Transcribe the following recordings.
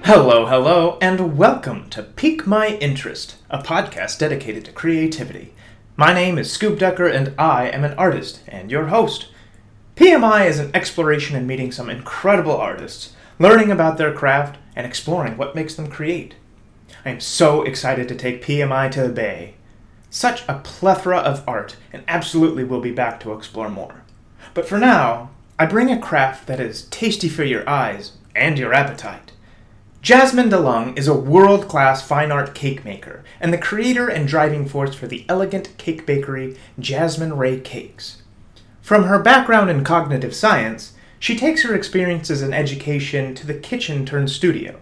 Hello, and welcome to Pique My Interest, a podcast dedicated to creativity. My name is Scoop Ducker, and I am an artist and your host. PMI is an exploration in meeting some incredible artists, learning about their craft, and exploring what makes them create. I am so excited to take PMI to the Bay. Such a plethora of art, and absolutely will be back to explore more. But for now, I bring a craft that is tasty for your eyes and your appetite. Jasmine de Lung is a world-class fine art cake maker and the creator and driving force for the elegant cake bakery Jasmine Ray Cakes. From her background in cognitive science, she takes her experiences in education to the kitchen turned studio.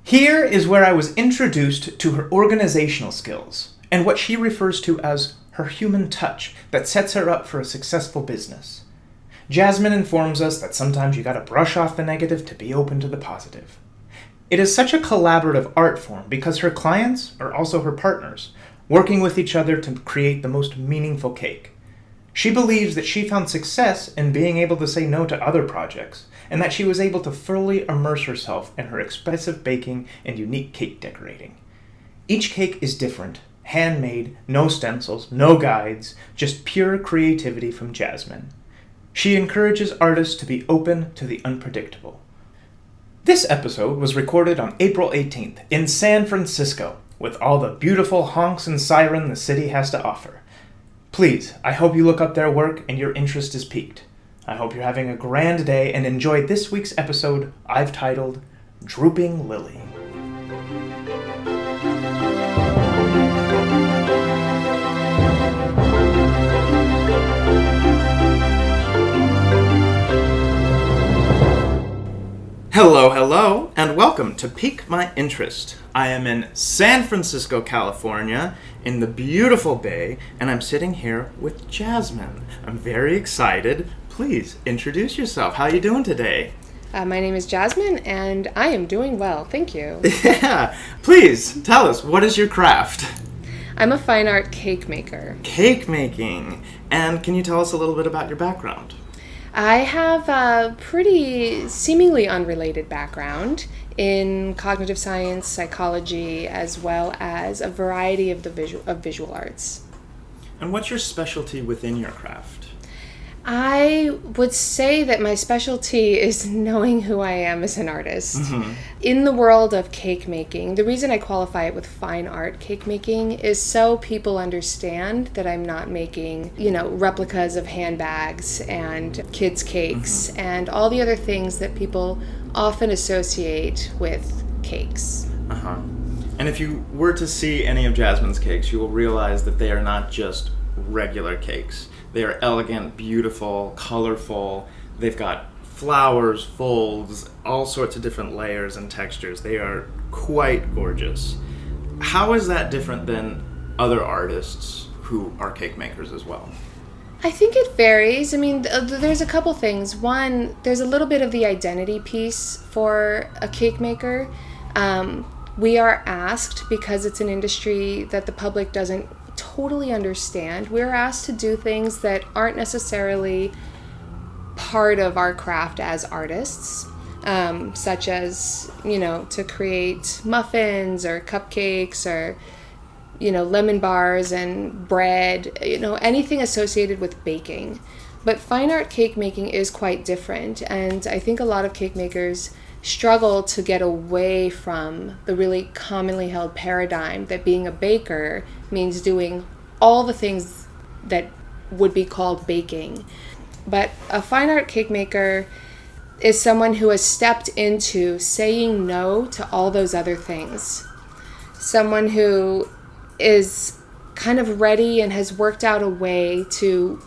Here is where I was introduced to her organizational skills and what she refers to as her human touch that sets her up for a successful business. Jasmine informs us that sometimes you gotta brush off the negative to be open to the positive. It is such a collaborative art form because her clients are also her partners, working with each other to create the most meaningful cake. She believes that she found success in being able to say no to other projects, and that she was able to fully immerse herself in her expressive baking and unique cake decorating. Each cake is different, handmade, no stencils, no guides, just pure creativity from Jasmine. She encourages artists to be open to the unpredictable. This episode was recorded on April 18th in San Francisco, with all the beautiful honks and siren the city has to offer. Please, I hope you look up their work and your interest is piqued. I hope you're having a grand day and enjoy this week's episode I've titled Drooping Lily. Hello, and welcome to Pique My Interest. I am in San Francisco, California, in the beautiful Bay, and I'm sitting here with Jasmine. I'm very excited. Please, introduce yourself. How are you doing today? My name is Jasmine, and I am doing well. Thank you. Yeah. Please, tell us, what is your craft? I'm a fine art cake maker. Cake making. And can you tell us a little bit about your background? I have a pretty seemingly unrelated background in cognitive science, psychology, as well as a variety of visual arts. And what's your specialty within your craft? I would say that my specialty is knowing who I am as an artist. Mm-hmm. In the world of cake making, the reason I qualify it with fine art cake making is so people understand that I'm not making, replicas of handbags and kids' cakes and all the other things that people often associate with cakes. Uh-huh. And if you were to see any of Jasmine's cakes, you will realize that they are not just regular cakes. They are elegant, beautiful, colorful. They've got flowers, folds, all sorts of different layers and textures. They are quite gorgeous. How is that different than other artists who are cake makers as well? I think it varies. I mean, there's a couple things. One, there's a little bit of the identity piece for a cake maker. We are asked, because it's an industry that the public doesn't totally understand, we're asked to do things that aren't necessarily part of our craft as artists, such as, to create muffins or cupcakes or, lemon bars and bread, anything associated with baking. But fine art cake making is quite different, and I think a lot of cake makers struggle to get away from the really commonly held paradigm that being a baker means doing all the things that would be called baking. But a fine art cake maker is someone who has stepped into saying no to all those other things. Someone who is kind of ready and has worked out a way to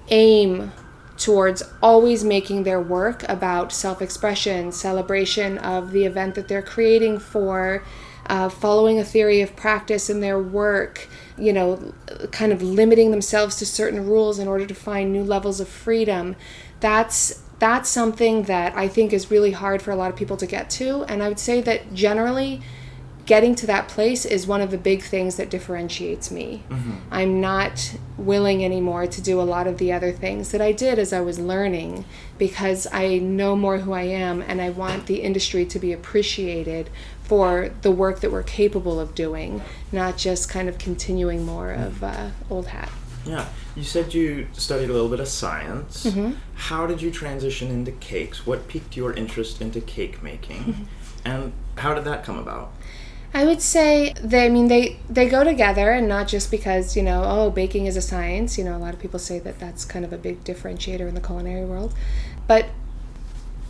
aim towards always making their work about self-expression, celebration of the event that they're creating for, following a theory of practice in their work, kind of limiting themselves to certain rules in order to find new levels of freedom. That's something that I think is really hard for a lot of people to get to, and I would say that generally getting to that place is one of the big things that differentiates me. I'm not willing anymore to do a lot of the other things that I did as I was learning, because I know more who I am, and I want the industry to be appreciated for the work that we're capable of doing, not just kind of continuing more of old hat. Yeah. You said you studied a little bit of science. How did you transition into cakes? What piqued your interest into cake making? And how did that come about? I would say they go together, and not just because, baking is a science. A lot of people say that that's kind of a big differentiator in the culinary world. But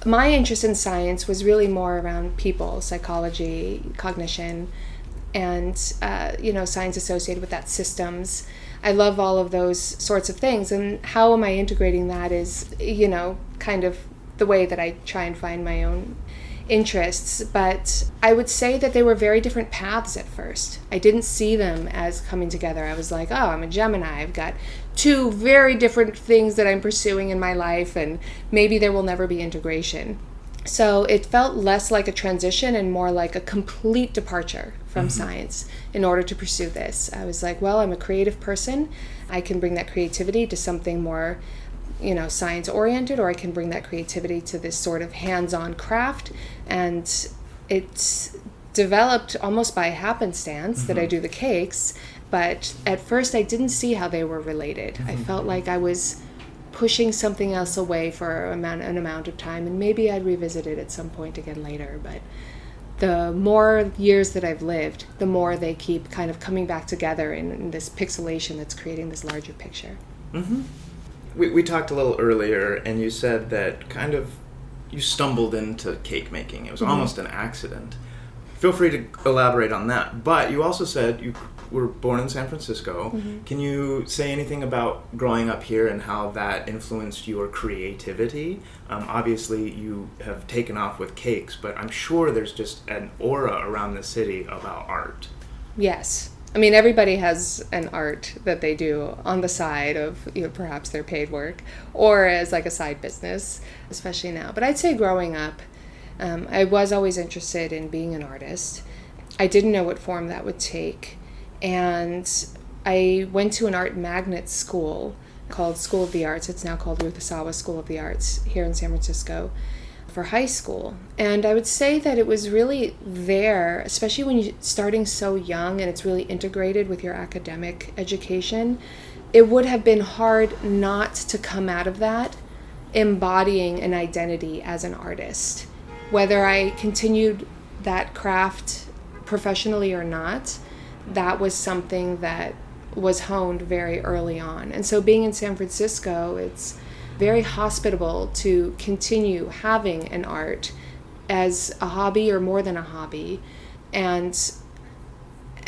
my interest in science was really more around people, psychology, cognition, and, science associated with that, systems. I love all of those sorts of things. And how am I integrating that is, kind of the way that I try and find my own interests. But I would say that they were very different paths at first. I didn't see them as coming together. I was like, oh, I'm a Gemini. I've got two very different things that I'm pursuing in my life, and maybe there will never be integration. So it felt less like a transition and more like a complete departure from science in order to pursue this. I was like, well, I'm a creative person. I can bring that creativity to something more, science oriented, or I can bring that creativity to this sort of hands-on craft. And it's developed almost by happenstance that I do the cakes. But at first I didn't see how they were related. I felt like I was pushing something else away for an amount of time, and maybe I'd revisit it at some point again later. But the more years that I've lived, the more they keep kind of coming back together in this pixelation that's creating this larger picture. We talked a little earlier, and you said that kind of you stumbled into cake making. It was almost an accident. Feel free to elaborate on that. But you also said you were born in San Francisco. Can you say anything about growing up here and how that influenced your creativity? Obviously, you have taken off with cakes, but I'm sure there's just an aura around the city about art. Yes. I mean, everybody has an art that they do on the side of, perhaps their paid work, or as like a side business, especially now. But I'd say growing up, I was always interested in being an artist. I didn't know what form that would take. And I went to an art magnet school called School of the Arts. It's now called Ruth School of the Arts here in San Francisco for high school. And I would say that it was really there, especially when you're starting so young and it's really integrated with your academic education. It would have been hard not to come out of that embodying an identity as an artist. Whether I continued that craft professionally or not, that was something that was honed very early on. And so being in San Francisco, it's very hospitable to continue having an art as a hobby or more than a hobby. And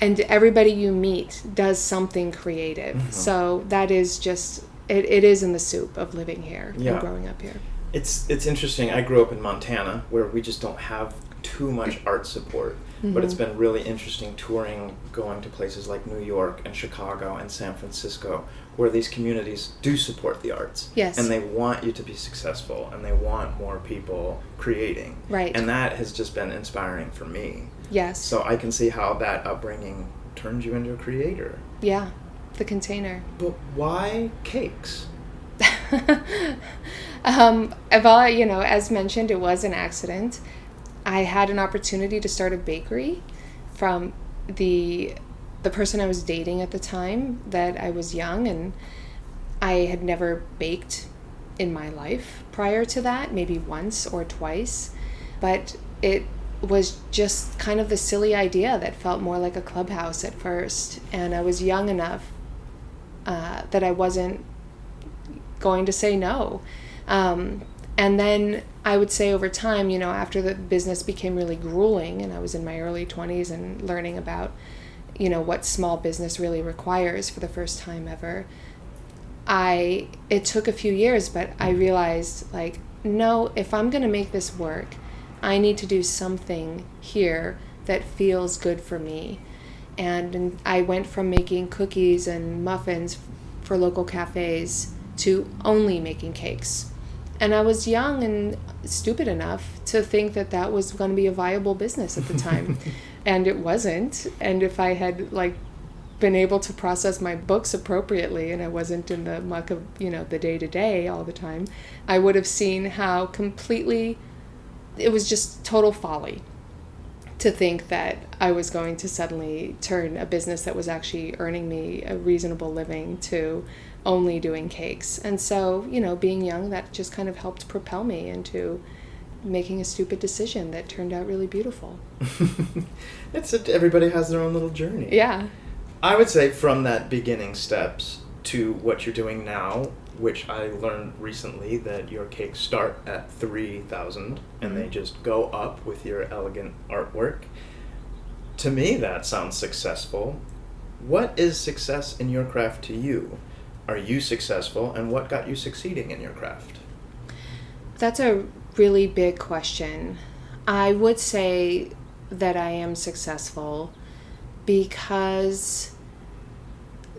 everybody you meet does something creative. So that is just, it is in the soup of living here and growing up here. It's interesting. I grew up in Montana, where we just don't have too much art support. But it's been really interesting touring, going to places like New York and Chicago and San Francisco, where these communities do support the arts. Yes. And they want you to be successful, and they want more people creating. Right. And that has just been inspiring for me. Yes. So I can see how that upbringing turned you into a creator. Yeah, the container. But why cakes? As mentioned, it was an accident. I had an opportunity to start a bakery from the person I was dating at the time, that I was young, and I had never baked in my life prior to that, maybe once or twice. But it was just kind of the silly idea that felt more like a clubhouse at first. And I was young enough that I wasn't going to say no. And then I would say over time, after the business became really grueling and I was in my early 20s and learning about, what small business really requires for the first time ever, it took a few years, but I realized, no, if I'm going to make this work, I need to do something here that feels good for me. And I went from making cookies and muffins for local cafes to only making cakes. And I was young and stupid enough to think that that was going to be a viable business at the time. and it wasn't. And if I had like been able to process my books appropriately and I wasn't in the muck of, the day-to-day all the time, I would have seen how completely it was just total folly to think that I was going to suddenly turn a business that was actually earning me a reasonable living to only doing cakes. And so, being young, that just kind of helped propel me into making a stupid decision that turned out really beautiful. Everybody has their own little journey. Yeah. I would say from that beginning steps to what you're doing now, which I learned recently that your cakes start at 3,000 and they just go up with your elegant artwork. To me, that sounds successful. What is success in your craft to you? Are you successful, and what got you succeeding in your craft? That's a really big question. I would say that I am successful because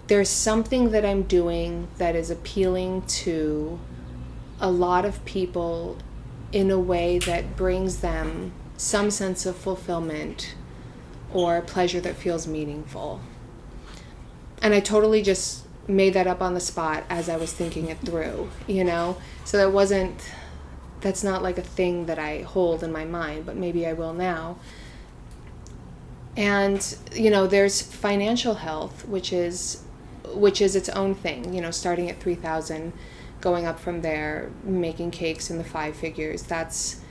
there's something that I'm doing that is appealing to a lot of people in a way that brings them some sense of fulfillment or pleasure that feels meaningful. And I totally just made that up on the spot as I was thinking it through, So that's not like a thing that I hold in my mind, but maybe I will now. And, there's financial health, which is its own thing, starting at 3,000, going up from there, making cakes in the 5 figures. That's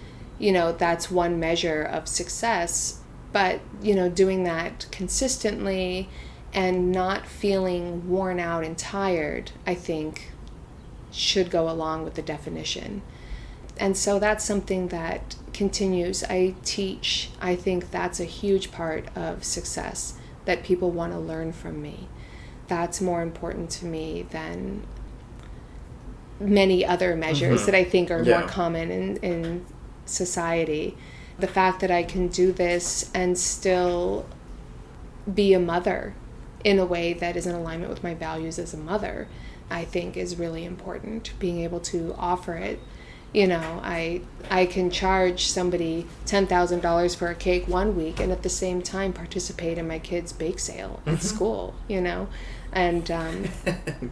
one measure of success. But, doing that consistently and not feeling worn out and tired, I think, should go along with the definition. And so that's something that continues. I teach. I think that's a huge part of success, that people want to learn from me. That's more important to me than many other measures that I think are more common in society. The fact that I can do this and still be a mother in a way that is in alignment with my values as a mother, I think is really important. Being able to offer it. I can charge somebody $10,000 for a cake one week and at the same time participate in my kid's bake sale at school, and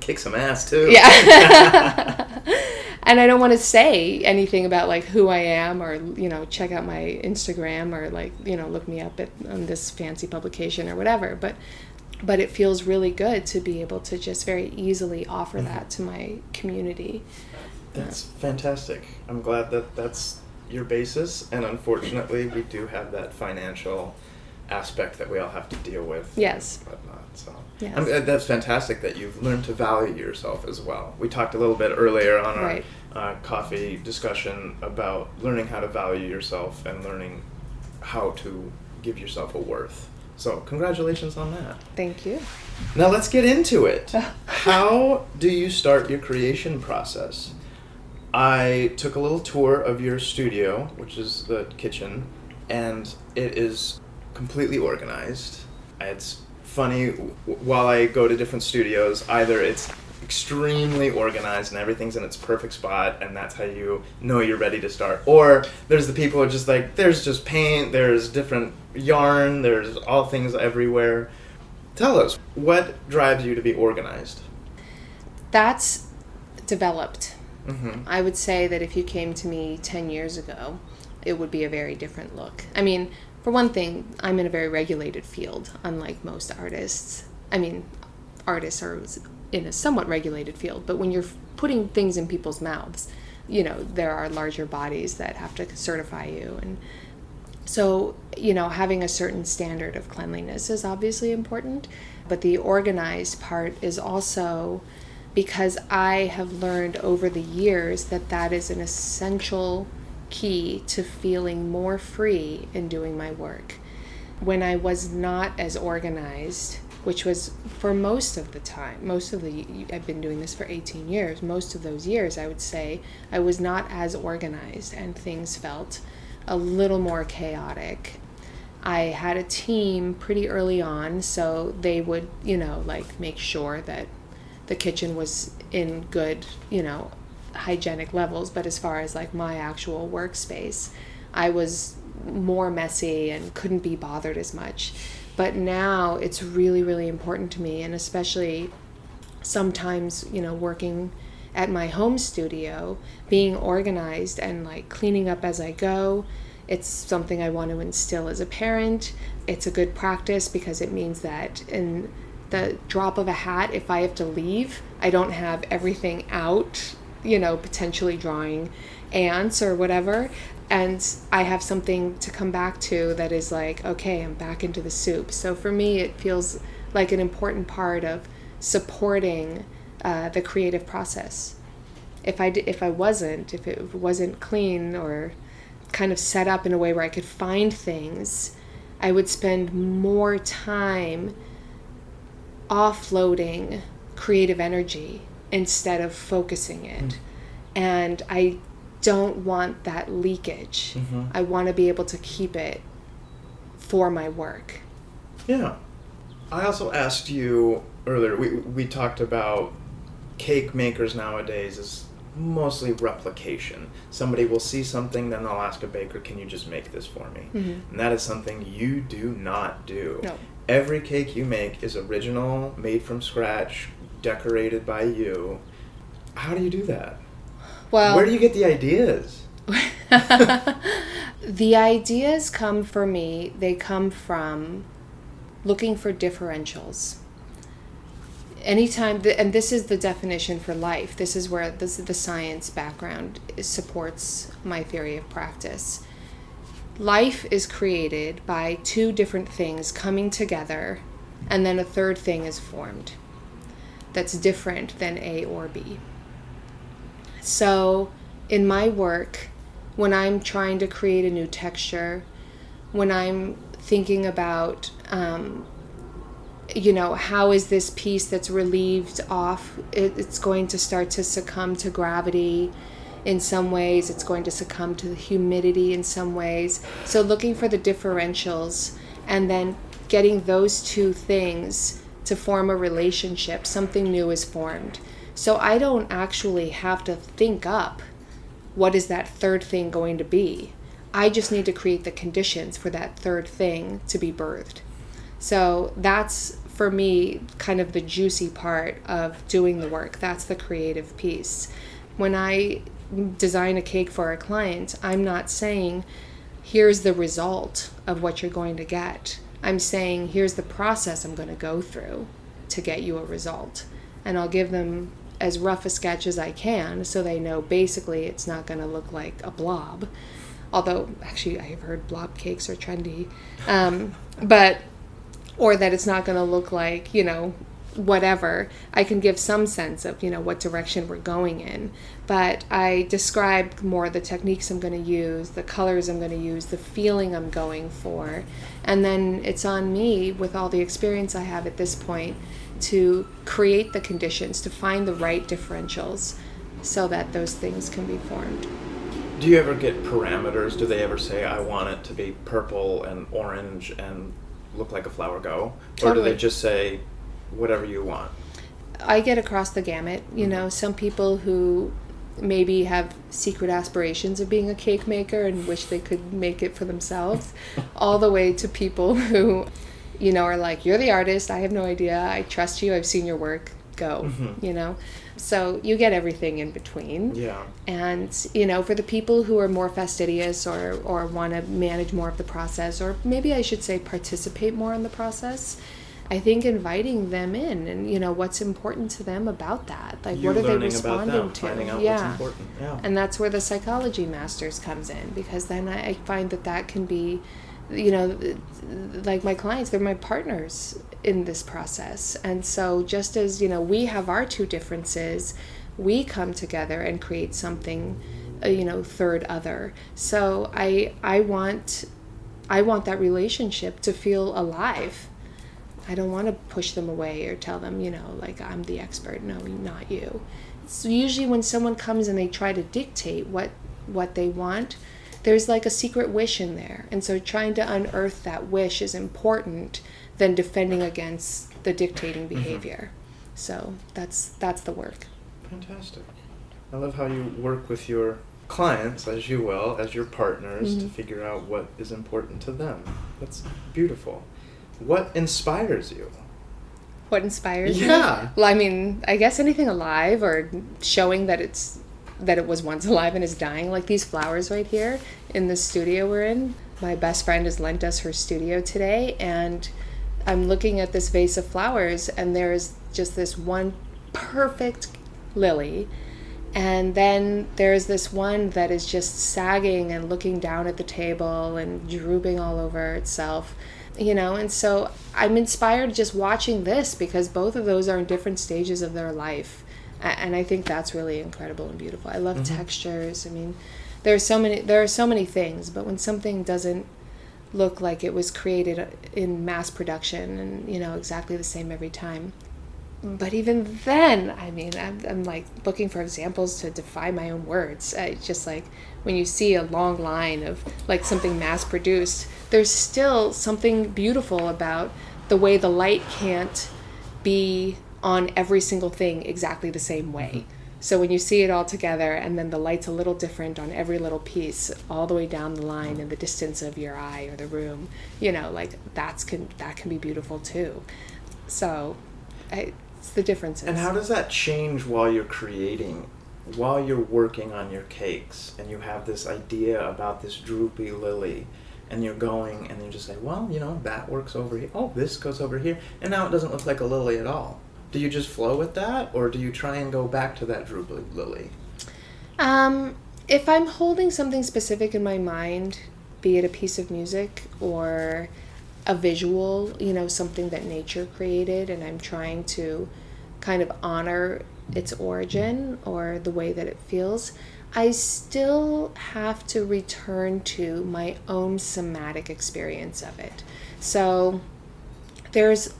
kick some ass too. Yeah. And I don't want to say anything about like who I am or, check out my Instagram or like, look me up on this fancy publication or whatever. But it feels really good to be able to just very easily offer that to my community. That's fantastic. I'm glad that that's your basis. And unfortunately, we do have that financial aspect that we all have to deal with. Yes. And whatnot. So yes. That's fantastic that you've learned to value yourself as well. We talked a little bit earlier on our coffee discussion about learning how to value yourself and learning how to give yourself a worth. So congratulations on that. Thank you. Now let's get into it. How do you start your creation process? I took a little tour of your studio, which is the kitchen, and it is completely organized. It's funny, while I go to different studios, either it's extremely organized and everything's in its perfect spot and that's how you know you're ready to start, or there's the people who are just like, there's just paint, there's different yarn, there's all things everywhere. Tell us, what drives you to be organized? That's developed. Mm-hmm. I would say that if you came to me 10 years ago, it would be a very different look. I mean, for one thing, I'm in a very regulated field, unlike most artists. I mean, artists are in a somewhat regulated field, but when you're putting things in people's mouths, there are larger bodies that have to certify you. And so, having a certain standard of cleanliness is obviously important, but the organized part is also because I have learned over the years that that is an essential key to feeling more free in doing my work. When I was not as organized, which was for most of the time, I've been doing this for 18 years, most of those years I would say I was not as organized and things felt a little more chaotic. I had a team pretty early on, so they would, make sure that the kitchen was in good, hygienic levels. But as far as like my actual workspace, I was more messy and couldn't be bothered as much. But now it's really, really important to me, and especially sometimes, working at my home studio, being organized and like cleaning up as I go. It's something I want to instill as a parent. It's a good practice because it means that in the drop of a hat, if I have to leave, I don't have everything out, potentially drawing ants or whatever. And I have something to come back to that is like, okay, I'm back into the soup. So for me, it feels like an important part of supporting the creative process. If it wasn't clean or kind of set up in a way where I could find things, I would spend more time offloading creative energy instead of focusing it. And I don't want that leakage. I want to be able to keep it for my work. Yeah. I also asked you earlier, we talked about cake makers nowadays as mostly replication. Somebody will see something, then they'll ask a baker, can you just make this for me? And that is something you do not do. No. Every cake you make is original, made from scratch, decorated by you. How do you do that? Well, where do you get the ideas? The ideas come for me, they come from looking for differentials. Anytime, and this is the definition for life, this is where the science background supports my theory of practice. Life is created by two different things coming together, and then a third thing is formed that's different than A or B. So in my work, when I'm trying to create a new texture, when I'm thinking about how is this piece that's relieved off, it's going to start to succumb to gravity in some ways, it's going to succumb to the humidity in some ways. So looking for the differentials and then getting those two things to form a relationship, something new is formed. So I don't actually have to think up what is that third thing going to be. I just need to create the conditions for that third thing to be birthed. So that's, for me, kind of the juicy part of doing the work. That's the creative piece. When I design a cake for a client, I'm not saying, here's the result of what you're going to get. I'm saying, here's the process I'm going to go through to get you a result. And I'll give them as rough a sketch as I can so they know basically it's not going to look like a blob. Although, actually, I've heard blob cakes are trendy. Or that it's not going to look like, whatever. I can give some sense of, what direction we're going in. But I describe more the techniques I'm going to use, the colors I'm going to use, the feeling I'm going for. And then it's on me, with all the experience I have at this point, to create the conditions, to find the right differentials so that those things can be formed. Do you ever get parameters? Do they ever say, I want it to be purple and orange and look like a flower go? Or Totally. do they just say, whatever you want? I get across the gamut. Some people who maybe have secret aspirations of being a cake maker and wish they could make it for themselves, all the way to people who, are like, you're the artist, I have no idea, I trust you, I've seen your work, go, So you get everything in between. Yeah. And, for the people who are more fastidious or want to manage more of the process, or maybe I should say participate more in the process, I think inviting them in and, what's important to them about that. Like, what are they responding to? Finding out what's important. Yeah. And that's where the psychology masters comes in, because then I find that can be, like my clients, they're my partners in this process. And so just as, we have our two differences, we come together and create something, third other. So I want that relationship to feel alive. I don't want to push them away or tell them, like, I'm the expert. No, not you. So usually when someone comes and they try to dictate what they want, there's like a secret wish in there. And so trying to unearth that wish is important than defending against the dictating behavior. So that's the work. Fantastic. I love how you work with your clients, as you will, as your partners, to figure out what is important to them. That's beautiful. What inspires you? What inspires me? Yeah. Well, I mean, I guess anything alive or showing that it was once alive and is dying, like these flowers right here in the studio we're in. My best friend has lent us her studio today, and I'm looking at this vase of flowers, and there's just this one perfect lily, and then there's this one that is just sagging and looking down at the table and drooping all over itself, and so I'm inspired just watching this, because both of those are in different stages of their life, and I think that's really incredible and beautiful. I love textures. I mean, there are so many things, but when something doesn't look like it was created in mass production and exactly the same every time. But even then, I mean, I'm like looking for examples to defy my own words. Just like when you see a long line of like something mass produced, there's still something beautiful about the way the light can't be on every single thing exactly the same way. So when you see it all together, and then the light's a little different on every little piece, all the way down the line in the distance of your eye or the room, like that can be beautiful too. So it's the differences. And how does that change while you're creating, while you're working on your cakes, and you have this idea about this droopy lily, and you're going and you just say, well, that works over here. Oh, this goes over here. And now it doesn't look like a lily at all. Do you just flow with that, or do you try and go back to that droopy lily? If I'm holding something specific in my mind, be it a piece of music or a visual, something that nature created, and I'm trying to kind of honor its origin or the way that it feels, I still have to return to my own somatic experience of it. So there's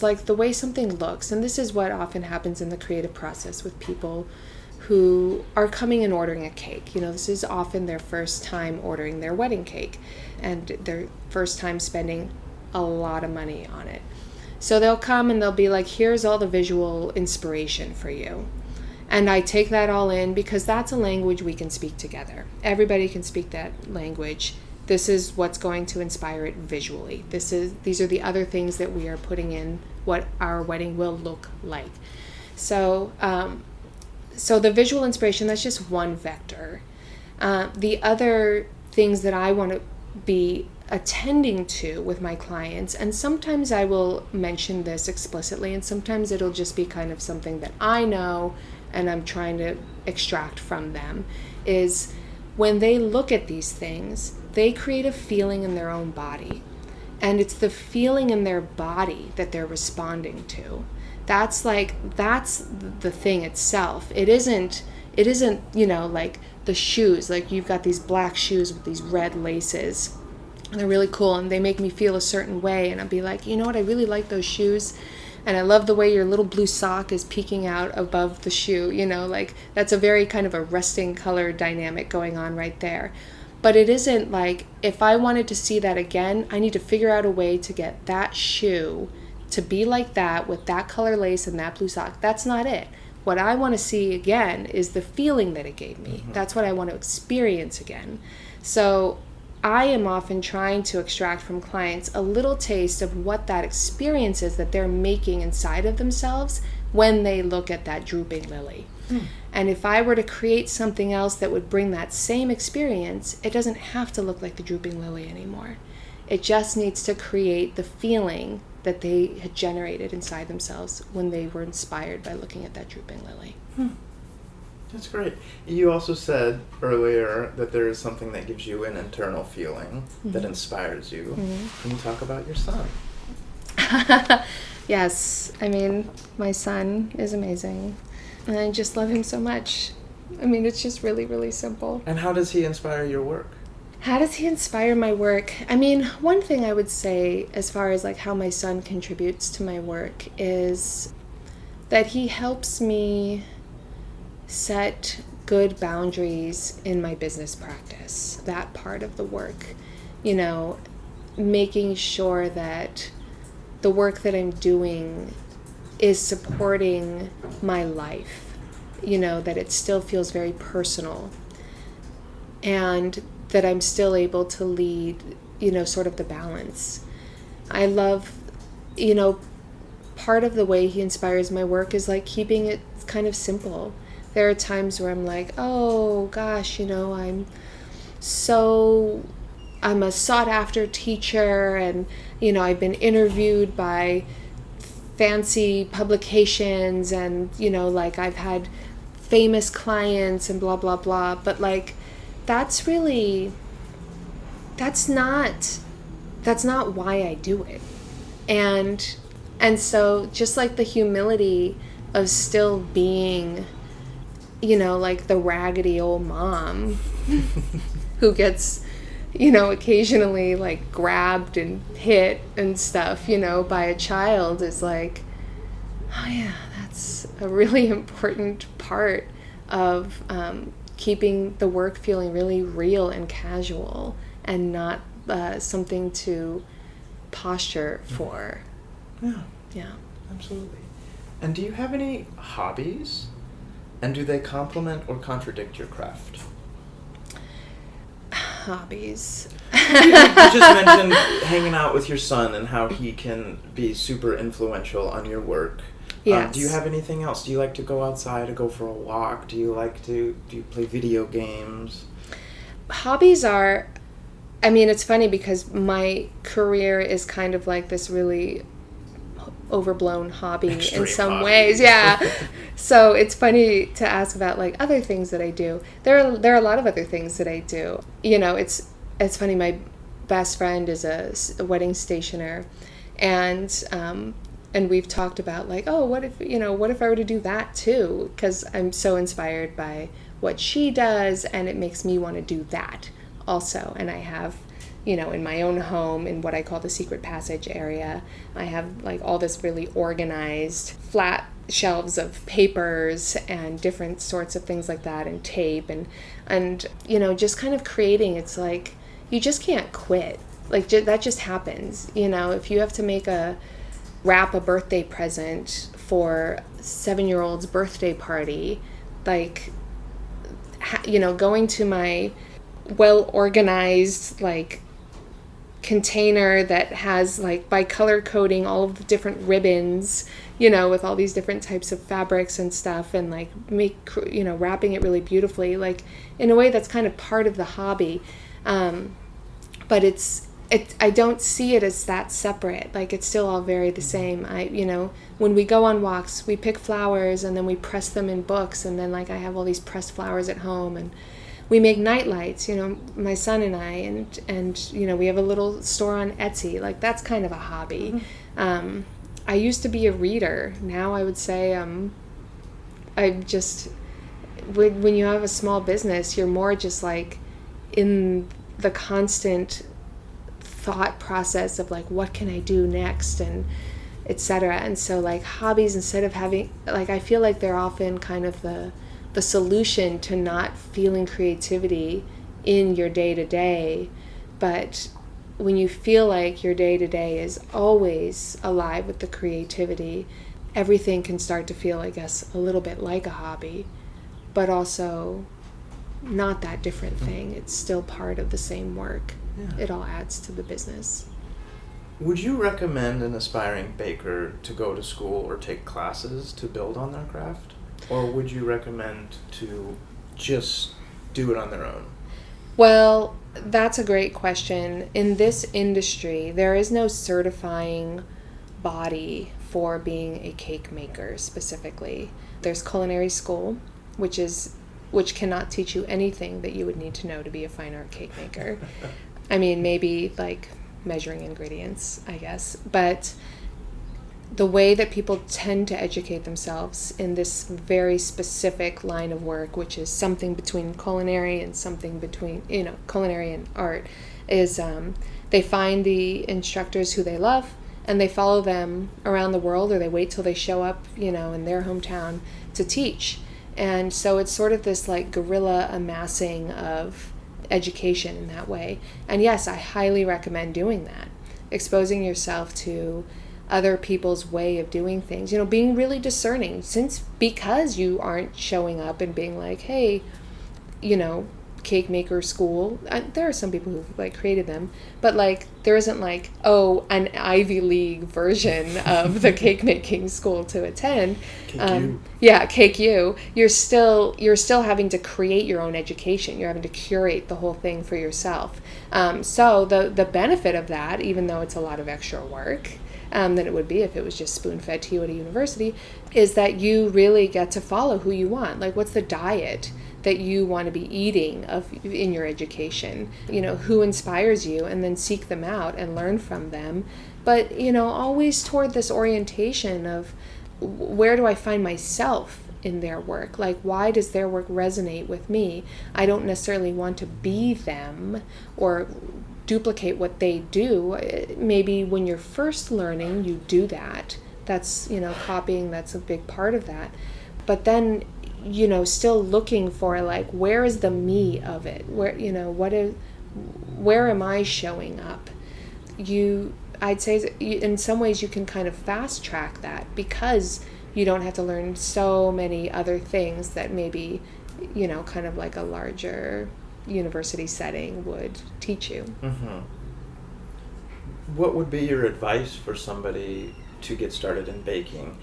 like the way something looks, and this is what often happens in the creative process with people who are coming and ordering a cake. This is often their first time ordering their wedding cake, and their first time spending a lot of money on it. So they'll come and they'll be like, here's all the visual inspiration for you. And I take that all in, because that's a language we can speak together. Everybody can speak that language. This is what's going to inspire it visually. These are the other things that we are putting in what our wedding will look like. So the visual inspiration, that's just one vector. The other things that I want to be attending to with my clients, and sometimes I will mention this explicitly, and sometimes it'll just be kind of something that I know and I'm trying to extract from them, is when they look at these things, they create a feeling in their own body. And it's the feeling in their body that they're responding to. That's the thing itself. It isn't, like the shoes, like you've got these black shoes with these red laces. And they're really cool, and they make me feel a certain way. And I'll be like, you know what, I really like those shoes. And I love the way your little blue sock is peeking out above the shoe. Like that's a very kind of a resting color dynamic going on right there. But it isn't like, if I wanted to see that again, I need to figure out a way to get that shoe to be like that with that color lace and that blue sock. That's not it. What I want to see again is the feeling that it gave me. That's what I want to experience again. So I am often trying to extract from clients a little taste of what that experience is that they're making inside of themselves when they look at that drooping lily. And if I were to create something else that would bring that same experience, it doesn't have to look like the drooping lily anymore. It just needs to create the feeling that they had generated inside themselves when they were inspired by looking at that drooping lily. That's great. You also said earlier that there is something that gives you an internal feeling that inspires you. Can you talk about your son? Yes. I mean, my son is amazing. And I just love him so much. I mean, it's just really, really simple. And how does he inspire your work? How does he inspire my work? I mean, one thing I would say as far as like how my son contributes to my work is that he helps me set good boundaries in my business practice. That part of the work, making sure that the work that I'm doing is supporting my life, that it still feels very personal. and that I'm still able to lead, sort of the balance. I love, part of the way he inspires my work is like keeping it kind of simple. There are times where I'm like, oh gosh, I'm a sought after teacher, and I've been interviewed by fancy publications, and like I've had famous clients and blah blah blah, but like that's not why I do it. And so just like the humility of still being, like the raggedy old mom who gets, occasionally like grabbed and hit and stuff, by a child, is like, oh yeah, that's a really important part of keeping the work feeling really real and casual, and not something to posture for. Yeah. Absolutely. And do you have any hobbies? And do they complement or contradict your craft? Hobbies. You just mentioned hanging out with your son and how he can be super influential on your work. Yes. Do you have anything else? Do you like to go outside or go for a walk? Do you play video games? Hobbies are, it's funny because my career is kind of like this really overblown hobby Extreme in some hobby. ways. Yeah. So it's funny to ask about like other things that I do. There are a lot of other things that I do. It's funny. My best friend is a wedding stationer, and we've talked about like, oh, what if I were to do that too? Because I'm so inspired by what she does, and it makes me want to do that also. And I have, in my own home, in what I call the secret passage area, I have like all this really organized flat shelves of papers and different sorts of things like that, and tape, and just kind of creating. It's like you just can't quit. Like that just happens. If you have to wrap a birthday present for a 7-year-old's birthday party, like going to my well organized like container that has like by color coding all of the different ribbons, with all these different types of fabrics and stuff, and like wrapping it really beautifully, like in a way that's kind of part of the hobby. But I don't see it as that separate. Like it's still all very the same. When we go on walks, we pick flowers and then we press them in books, and then like I have all these pressed flowers at home, and we make night lights, my son and I, and we have a little store on Etsy. Like that's kind of a hobby. Mm-hmm. I used to be a reader. Now I would say I just, when you have a small business, you're more just like in the constant thought process of like, what can I do next, and etc. And so like hobbies, instead of having, like, I feel like they're often kind of the solution to not feeling creativity in your day-to-day. But when you feel like your day-to-day is always alive with the creativity, everything can start to feel, I guess, a little bit like a hobby, but also not that different thing. It's still part of the same work. Yeah. It all adds to the business. Would you recommend an aspiring baker to go to school or take classes to build on their craft? Or would you recommend to just do it on their own? Well, that's a great question. In this industry, there is no certifying body for being a cake maker specifically. There's culinary school, which cannot teach you anything that you would need to know to be a fine art cake maker. Maybe like measuring ingredients, I guess. But the way that people tend to educate themselves in this very specific line of work, which is something between culinary and something between, culinary and art, is they find the instructors who they love and they follow them around the world, or they wait till they show up, in their hometown to teach. And so it's sort of this like guerrilla amassing of education in that way. And yes, I highly recommend doing that, exposing yourself to other people's way of doing things, being really discerning, because you aren't showing up and being like, hey, cake maker school. There are some people who've like created them, but like there isn't like, oh, an Ivy League version of the cake making school to attend. Yeah, Cake U. You're still having to create your own education. You're having to curate the whole thing for yourself. So the benefit of that, even though it's a lot of extra work than it would be if it was just spoon-fed to you at a university, is that you really get to follow who you want. Like, what's the diet that you want to be eating in your education? Who inspires you, and then seek them out and learn from them. But, always toward this orientation of where do I find myself in their work? Like, why does their work resonate with me? I don't necessarily want to be them or duplicate what they do. Maybe when you're first learning, you do that. That's, copying, that's a big part of that. But then, still looking for like, where is the me of it? Where am I showing up? I'd say in some ways you can kind of fast track that because you don't have to learn so many other things that maybe, kind of like a larger university setting would teach you. Mm-hmm. What would be your advice for somebody to get started in baking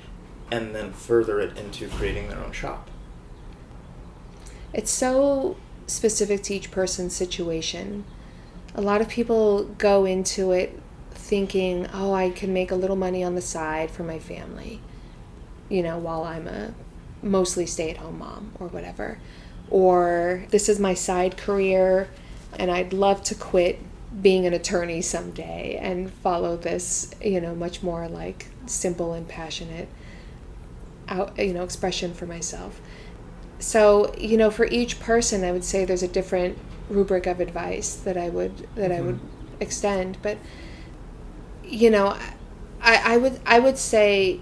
and then further it into creating their own shop? It's so specific to each person's situation. A lot of people go into it thinking, oh, I can make a little money on the side for my family, while I'm a mostly stay-at-home mom or whatever. Or this is my side career and I'd love to quit being an attorney someday and follow this, much more like simple and passionate expression for myself. So, for each person, I would say there's a different rubric of advice that I would extend. But, I would say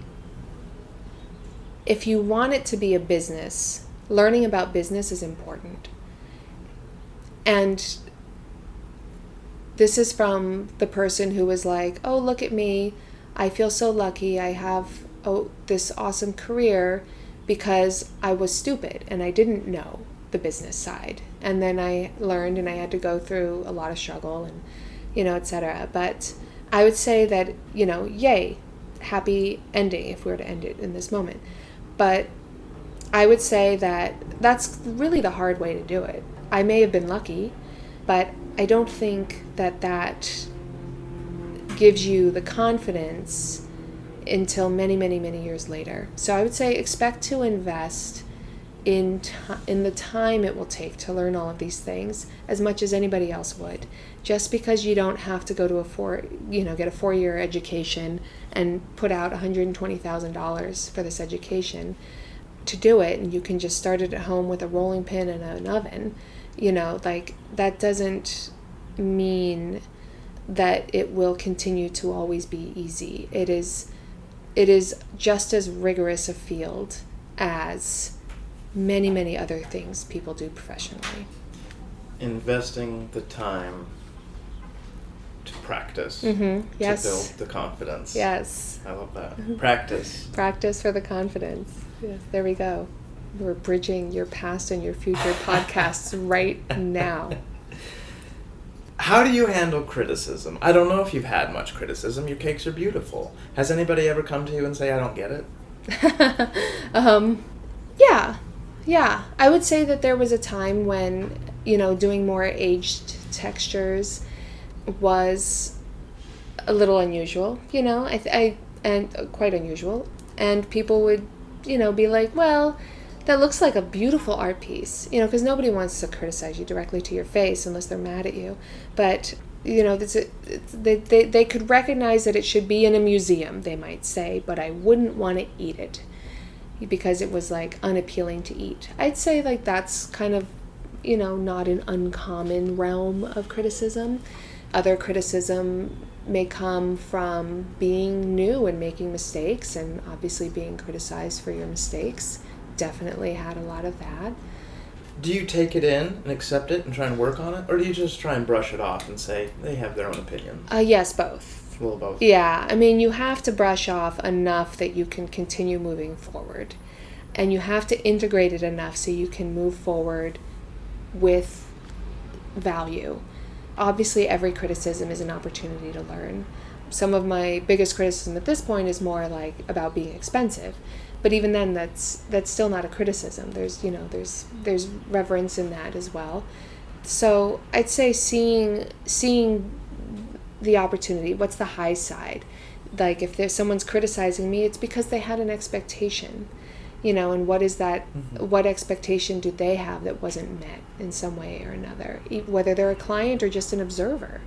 if you want it to be a business, learning about business is important. And this is from the person who was like, oh, look at me. I feel so lucky. I have this awesome career because I was stupid and I didn't know the business side. And then I learned and I had to go through a lot of struggle and, et cetera. But I would say that, yay, happy ending if we were to end it in this moment. But I would say that that's really the hard way to do it. I may have been lucky, but I don't think that gives you the confidence until many, many, many years later. So I would say expect to invest in the time it will take to learn all of these things as much as anybody else would. Just because you don't have to go to get a 4-year education and put out $120,000 for this education to do it, and you can just start it at home with a rolling pin and an oven, that doesn't mean that it will continue to always be easy. It is just as rigorous a field as many, many other things people do professionally. Investing the time to practice, Yes. to build the confidence. Yes. I love that. Mm-hmm. Practice for the confidence. Yes, there we go. We're bridging your past and your future podcasts right now. How do you handle criticism? I don't know if you've had much criticism. Your cakes are beautiful. Has anybody ever come to you and say, I don't get it? Yeah. I would say that there was a time when, doing more aged textures was a little unusual, and quite unusual. And people would, be like, well, that looks like a beautiful art piece, because nobody wants to criticize you directly to your face unless they're mad at you. But, they could recognize that it should be in a museum, they might say, but I wouldn't want to eat it because it was like unappealing to eat. I'd say like that's kind of, not an uncommon realm of criticism. Other criticism may come from being new and making mistakes, and obviously being criticized for your mistakes. Definitely had a lot of that. Do you take it in and accept it and try and work on it? Or do you just try and brush it off and say they have their own opinion? Yes, both. A little both. Yeah, I mean, you have to brush off enough that you can continue moving forward. And you have to integrate it enough so you can move forward with value. Obviously, every criticism is an opportunity to learn. Some of my biggest criticism at this point is more like about being expensive. But even then, that's still not a criticism. There's reverence in that as well. So I'd say seeing the opportunity. What's the high side? Like if there's someone's criticizing me, it's because they had an expectation, and what is that? What expectation do they have that wasn't met in some way or another? Whether they're a client or just an observer.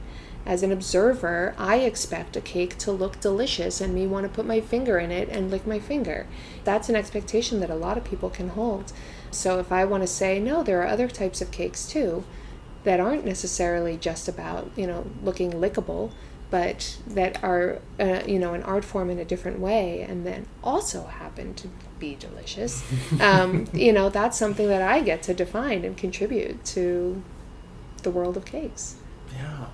As an observer, I expect a cake to look delicious and me want to put my finger in it and lick my finger. That's an expectation that a lot of people can hold. So if I want to say, no, there are other types of cakes too that aren't necessarily just about, looking lickable, but that are, an art form in a different way and then also happen to be delicious, that's something that I get to define and contribute to the world of cakes. Yeah.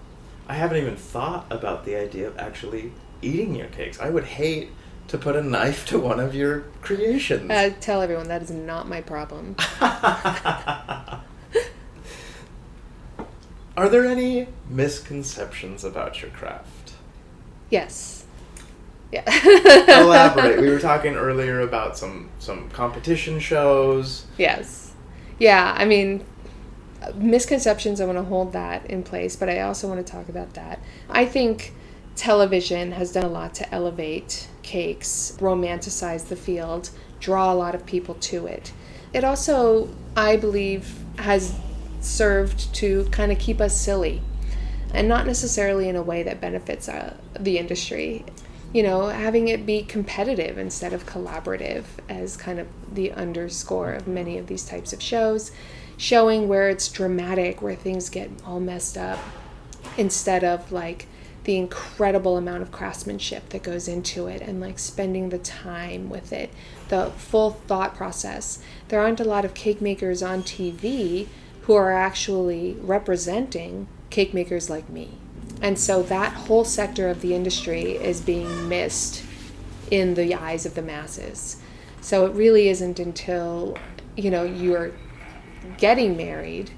I haven't even thought about the idea of actually eating your cakes. I would hate to put a knife to one of your creations. Tell everyone that is not my problem. Are there any misconceptions about your craft? Yes. Yeah. Elaborate. We were talking earlier about some competition shows. Yes. Yeah, I mean, misconceptions, I want to hold that in place, but I also want to talk about that. I think television has done a lot to elevate cakes, romanticize the field, draw a lot of people to it. It also, I believe, has served to kind of keep us silly, and not necessarily in a way that benefits the industry. Having it be competitive instead of collaborative as kind of the underscore of many of these types of shows, showing where it's dramatic, where things get all messed up, instead of like the incredible amount of craftsmanship that goes into it and like spending the time with it, the full thought process. There aren't a lot of cake makers on TV who are actually representing cake makers like me. And so that whole sector of the industry is being missed in the eyes of the masses. So it really isn't until, you're getting married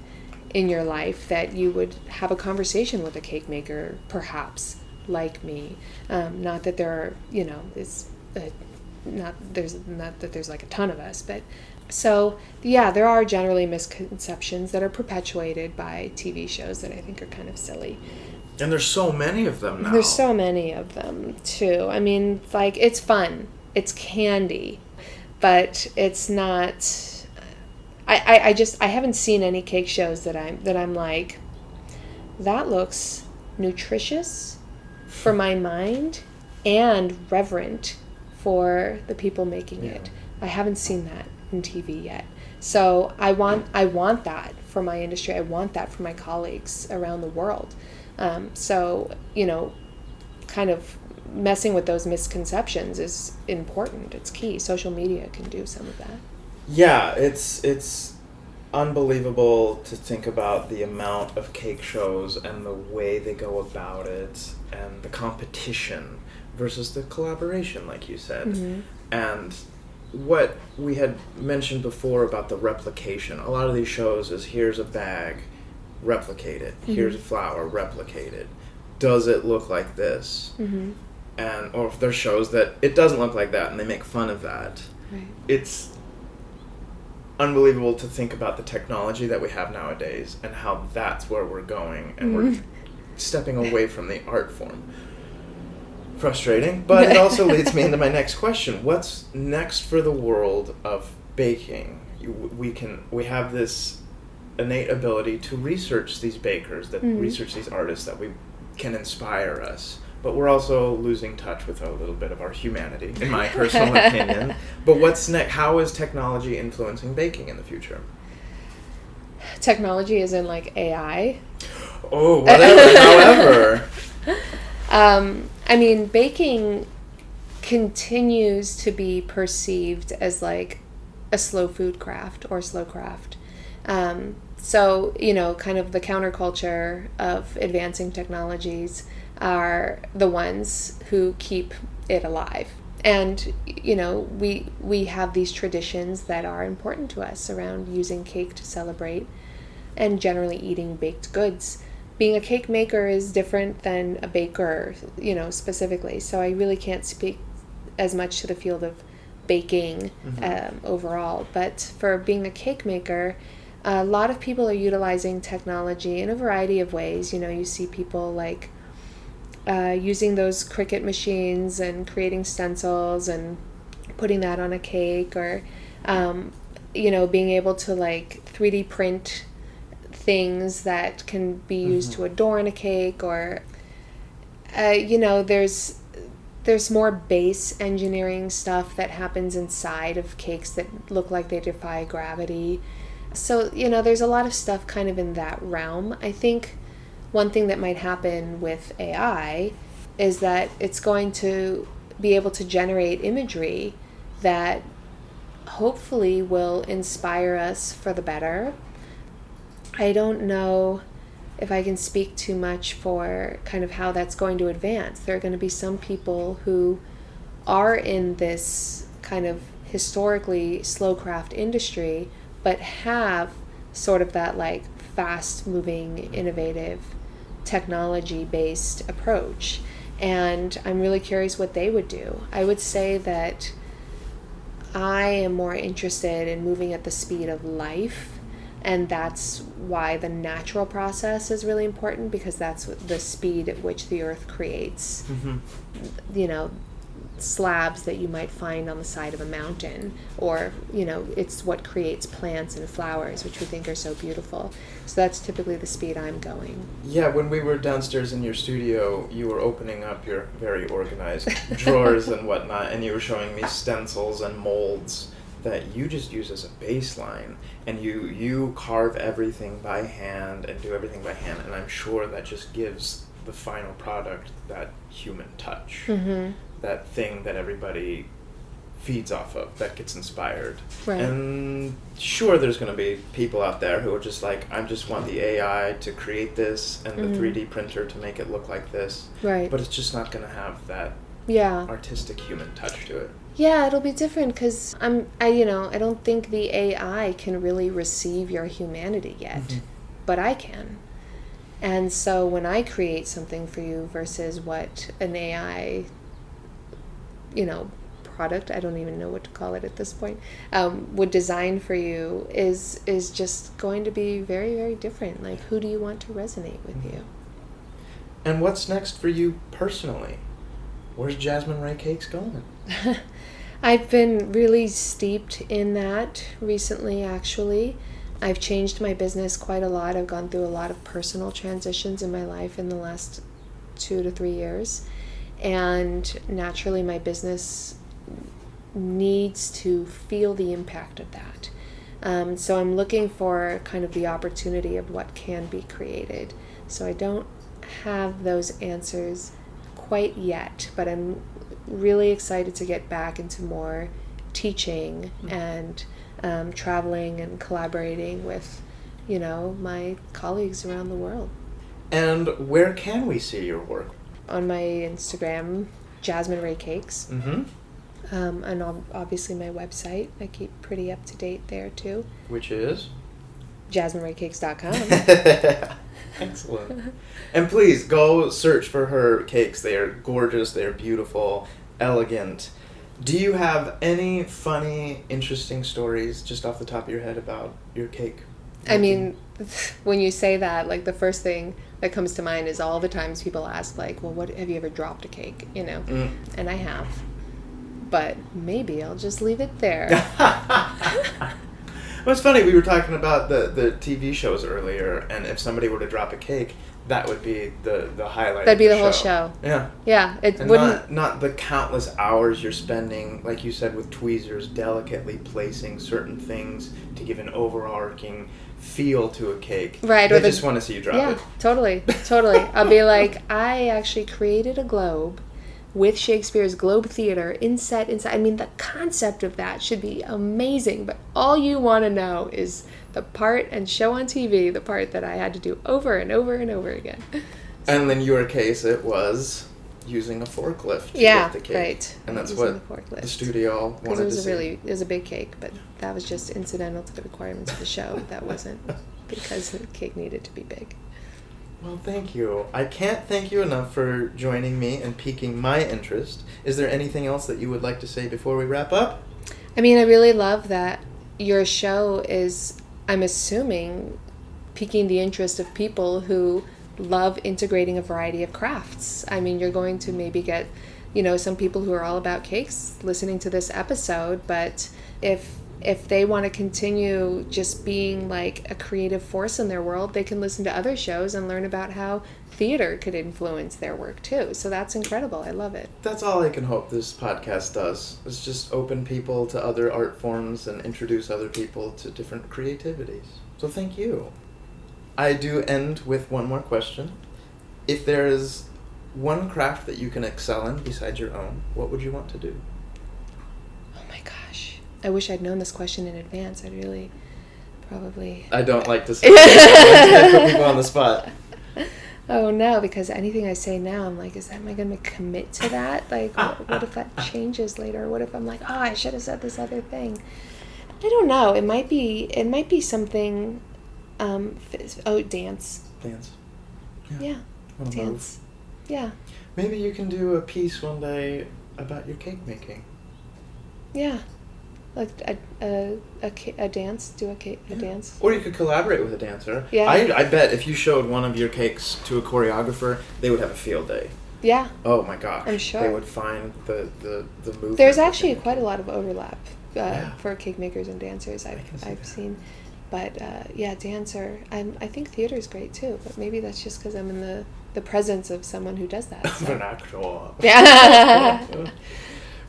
in your life that you would have a conversation with a cake maker, perhaps, like me. Not that there are, not that there's like a ton of us, but so, yeah, there are generally misconceptions that are perpetuated by TV shows that I think are kind of silly. And there's so many of them now. There's so many of them, too. I mean, like, it's fun. It's candy. But it's not... I haven't seen any cake shows that I'm like, that looks nutritious for my mind and reverent for the people making it. I haven't seen that in TV yet. So I want that for my industry. I want that for my colleagues around the world. So, kind of messing with those misconceptions is important. It's key. Social media can do some of that. Yeah, it's unbelievable to think about the amount of cake shows and the way they go about it and the competition versus the collaboration, like you said. Mm-hmm. And what we had mentioned before about the replication, a lot of these shows is here's a bag, replicate it. Mm-hmm. Here's a flower, replicate it. Does it look like this? Mm-hmm. Or if there's shows that it doesn't look like that and they make fun of that. Right. It's unbelievable to think about the technology that we have nowadays and how that's where we're going, and we're stepping away from the art form. Frustrating, but it also leads me into my next question. What's next for the world of baking? We have this innate ability to research these bakers, that research these artists that we can inspire us, but we're also losing touch with a little bit of our humanity, in my personal opinion. But what's next? How is technology influencing baking in the future? Technology is in like AI. Oh, whatever. However. I mean, baking continues to be perceived as like a slow food craft or slow craft. So, kind of the counterculture of advancing technologies are the ones who keep it alive. And, we have these traditions that are important to us around using cake to celebrate and generally eating baked goods. Being a cake maker is different than a baker, specifically. So I really can't speak as much to the field of baking overall. But for being a cake maker, a lot of people are utilizing technology in a variety of ways. You see people like using those Cricut machines and creating stencils and putting that on a cake, or being able to like 3D print things that can be used to adorn a cake, or there's more base engineering stuff that happens inside of cakes that look like they defy gravity. So there's a lot of stuff kind of in that realm. I think one thing that might happen with AI is that it's going to be able to generate imagery that hopefully will inspire us for the better. I don't know if I can speak too much for kind of how that's going to advance. There are going to be some people who are in this kind of historically slow craft industry, but have sort of that like fast moving, innovative, technology based approach. And I'm really curious what they would do. I would say that I am more interested in moving at the speed of life. And that's why the natural process is really important, because that's the speed at which the earth creates, slabs that you might find on the side of a mountain, or, it's what creates plants and flowers, which we think are so beautiful. So that's typically the speed I'm going. Yeah, when we were downstairs in your studio, you were opening up your very organized drawers and whatnot, and you were showing me stencils and molds that you just use as a baseline, and you carve everything by hand and do everything by hand, and I'm sure that just gives the final product that human touch, that thing that everybody feeds off of, that gets inspired. Right. And sure, there's going to be people out there who are just like, I just want the AI to create this and the 3D printer to make it look like this. Right. But it's just not going to have that artistic human touch to it. Yeah, it'll be different because I don't think the AI can really receive your humanity yet, but I can. And so when I create something for you versus what an AI, product, I don't even know what to call it at this point, would design for you is just going to be very, very different. Like, who do you want to resonate with you? And what's next for you personally? Where's Jasmine Ray Cakes going? I've been really steeped in that recently, actually. I've changed my business quite a lot. I've gone through a lot of personal transitions in my life in the last 2 to 3 years. And naturally, my business needs to feel the impact of that. So I'm looking for kind of the opportunity of what can be created. So I don't have those answers quite yet, but I'm really excited to get back into more teaching and traveling and collaborating with, my colleagues around the world. And where can we see your work? On my Instagram, Jasmine Ray Cakes. And obviously my website. I keep pretty up to date there too. Which is? JasmineRayCakes.com. Excellent. And please go search for her cakes. They are gorgeous. They are beautiful, elegant. Do you have any funny, interesting stories just off the top of your head about your cake? I mean, when you say that, like, the first thing that comes to mind is all the times people ask, like, well, what have you ever dropped a cake? And I have. But maybe I'll just leave it there. Well, it's funny, we were talking about the TV shows earlier, and if somebody were to drop a cake, that would be the highlight. That'd be of the whole show. Yeah. Yeah, it and wouldn't... Not the countless hours you're spending, like you said, with tweezers, delicately placing certain things to give an overarching feel to a cake. Right. I just want to see you drop it. Yeah, totally. I'll be like, I actually created a globe with Shakespeare's Globe Theater inside. I mean, the concept of that should be amazing, but all you want to know is the part and show on TV, the part that I had to do over and over and over again. And in your case, it was using a forklift to get the cake. Right. And that's using what the studio wanted to see. It was a big cake, but that was just incidental to the requirements of the show. That wasn't because the cake needed to be big. Well, thank you. I can't thank you enough for joining me and piquing my interest. Is there anything else that you would like to say before we wrap up? I mean, I really love that your show is, I'm assuming, piquing the interest of people who love integrating a variety of crafts. I mean, you're going to maybe get, some people who are all about cakes listening to this episode, but if they want to continue just being like a creative force in their world, they can listen to other shows and learn about how theater could influence their work too. So that's incredible. I love it. That's all I can hope this podcast does, is just open people to other art forms and introduce other people to different creativities. So thank you. I do end with one more question. If there is one craft that you can excel in besides your own, what would you want to do? Oh my gosh. I wish I'd known this question in advance. I'd really probably... I don't like to say that. I put people on the spot. Oh no, because anything I say now, I'm like, am I going to commit to that? Like, what if that changes later? What if I'm like, oh, I should have said this other thing? I don't know. It might be something... dance. Dance. Yeah. Dance. Yeah. Maybe you can do a piece one day about your cake making. Yeah. Like a dance. Do a dance. Or you could collaborate with a dancer. Yeah. I bet if you showed one of your cakes to a choreographer, they would have a field day. Yeah. Oh my gosh. I'm sure. They would find the movement. There's actually quite a lot of overlap for cake makers and dancers I've seen. But dancer. I think theater is great too. But maybe that's just because I'm in the presence of someone who does that. So. An actual. Yeah.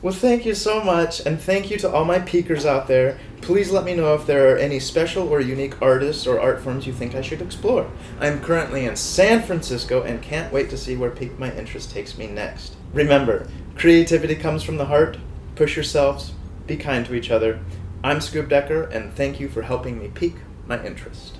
Well, thank you so much, and thank you to all my peekers out there. Please let me know if there are any special or unique artists or art forms you think I should explore. I am currently in San Francisco and can't wait to see where Pique My Interest takes me next. Remember, creativity comes from the heart. Push yourselves. Be kind to each other. I'm Scoop Decker, and thank you for helping me pique my interest.